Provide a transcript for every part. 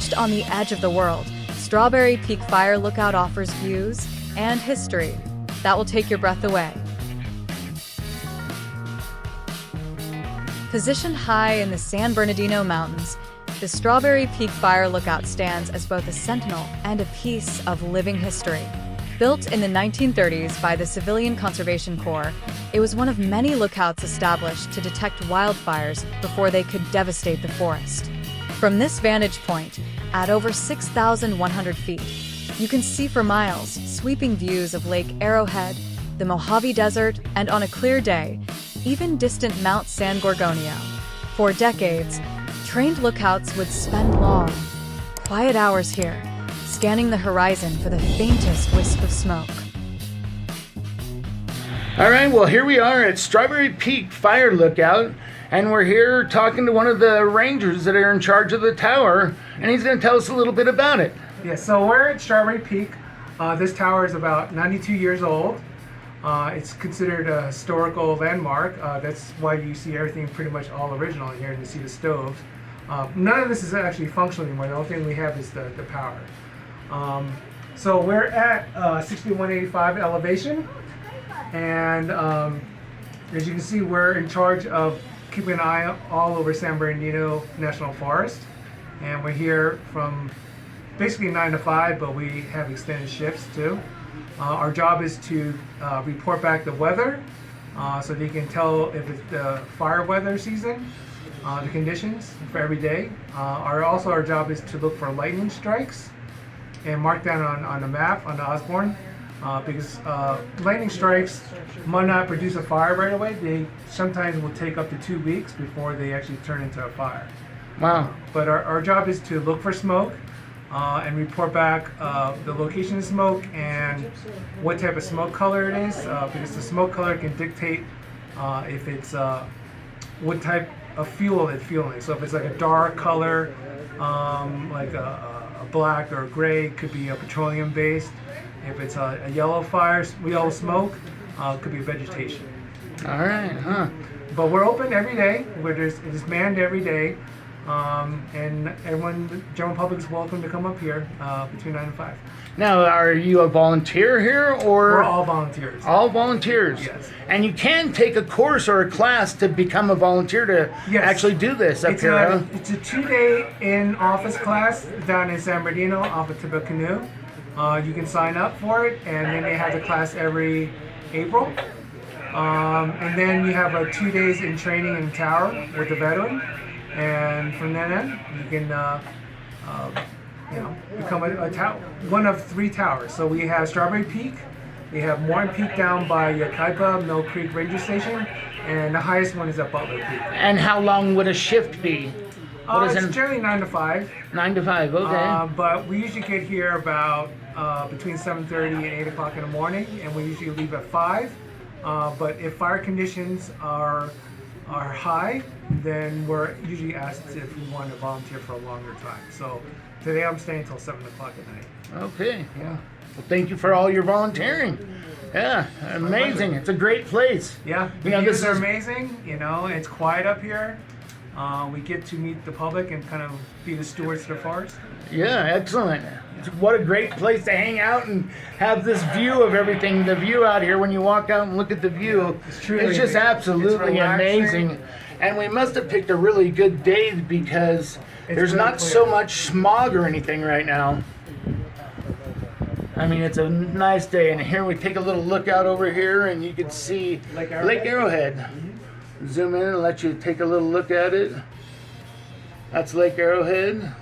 Perched on the edge of the world, Strawberry Peak Fire Lookout offers views and history that will take your breath away. Positioned high in the San Bernardino Mountains, the Strawberry Peak Fire Lookout stands as both a sentinel and a piece of living history. Built in the 1930s by the Civilian Conservation Corps, it was one of many lookouts established to detect wildfires before they could devastate the forest. From this vantage point, at over 6,100 feet, you can see for miles sweeping views of Lake Arrowhead, the Mojave Desert, and on a clear day, even distant Mount San Gorgonio. For decades, trained lookouts would spend long, quiet hours here, scanning the horizon for the faintest wisp of smoke. All right, well, here we are at Strawberry Peak Fire Lookout, and we're here talking to one of the rangers that are in charge of the tower, and he's going to tell us a little bit about it. Yeah, so we're at Strawberry Peak. This tower is about 92 years old. It's considered a historical landmark. That's why you see everything pretty much all original here, and you see the stoves. None of this is actually functional anymore. The only thing we have is the power. So we're at 6185 elevation, and as you can see, we're in charge of keeping an eye all over San Bernardino National Forest, and we're here from basically 9 to 5, but we have extended shifts too. Our job is to report back the weather, so that you can tell if it's the fire weather season, the conditions for every day. Our job is to look for lightning strikes and mark down on the map, on the Osborne, because lightning strikes might not produce a fire right away. They sometimes will take up to 2 weeks before they actually turn into a fire. Wow. But our job is to look for smoke and report back the location of smoke and what type of smoke color it is, because the smoke color can dictate if it's what type of fuel it's fueling. So if it's like a dark color, like a black or a gray, it could be a petroleum based. If it's a yellow fire, yellow smoke, it could be vegetation. All right, huh? But we're open every day. It is manned every day. And everyone, the general public is welcome to come up here between 9 and 5. Now, are you a volunteer here, or? We're all volunteers. All volunteers? Yes. And you can take a course or a class to become a volunteer to actually do this up here, huh? It's a 2-day in-office class down in San Bernardino off of Tippecanoe. You can sign up for it, and then they have the class every April. And then you have 2 days in training in the tower with the veteran. And from then on, you can become one of 3 towers. So we have Strawberry Peak, we have Morin Peak down by Kaipa, Mill Creek Ranger Station, and the highest one is at Butler Peak. And how long would a shift be? It's generally 9 to 5. 9 to 5, okay. But we usually get here about between 7:30 and 8 o'clock in the morning, and we usually leave at 5. But if fire conditions are high, then we're usually asked if we want to volunteer for a longer time. So today I'm staying until 7 o'clock at night. Okay. Yeah. Well, thank you for all your volunteering. Yeah, amazing. It's a great place. Yeah, the views are amazing. It's quiet up here. We get to meet the public and kind of be the stewards of the forest. Yeah, excellent. What a great place to hang out and have this view of everything. The view out here, when you walk out and look at the view, it's just absolutely amazing. And we must have picked a really good day because there's not so much smog or anything right now. I mean, it's a nice day. And here we take a little look out over here, and you can see Lake Arrowhead. Mm-hmm. Zoom in and let you take a little look at it. That's Lake Arrowhead.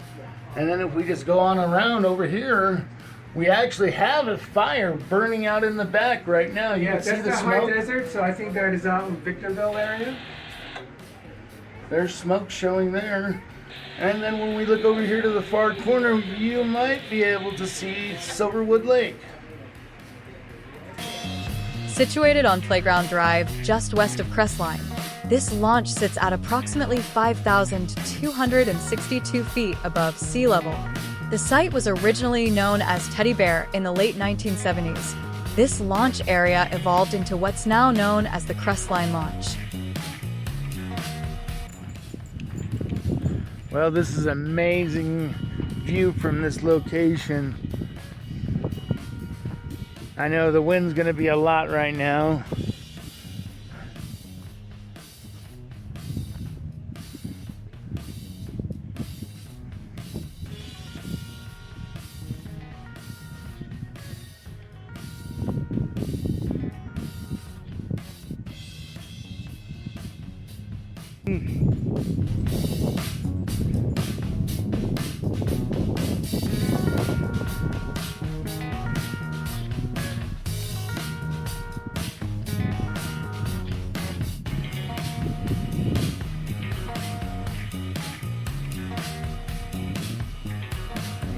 And then if we just go on around over here, we actually have a fire burning out in the back right now. You can see the smoke. High desert, so I think that is out in Victorville area. There's smoke showing there. And then when we look over here to the far corner, you might be able to see Silverwood Lake. Situated on Playground Drive, just west of Crestline, this launch sits at approximately 5,262 feet above sea level. The site was originally known as Teddy Bear in the late 1970s. This launch area evolved into what's now known as the Crestline Launch. Well, this is amazing view from this location. I know the wind's going to be a lot right now.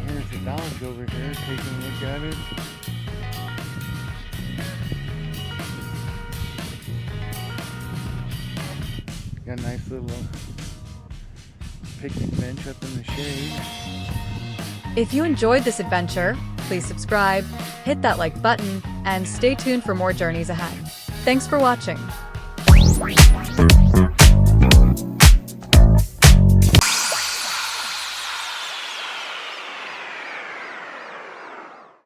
Here's the dog over here taking a look at it. Got a nice little picnic bench up in the shade. If you enjoyed this adventure, please subscribe, hit that like button, and stay tuned for more journeys ahead. Thanks for watching.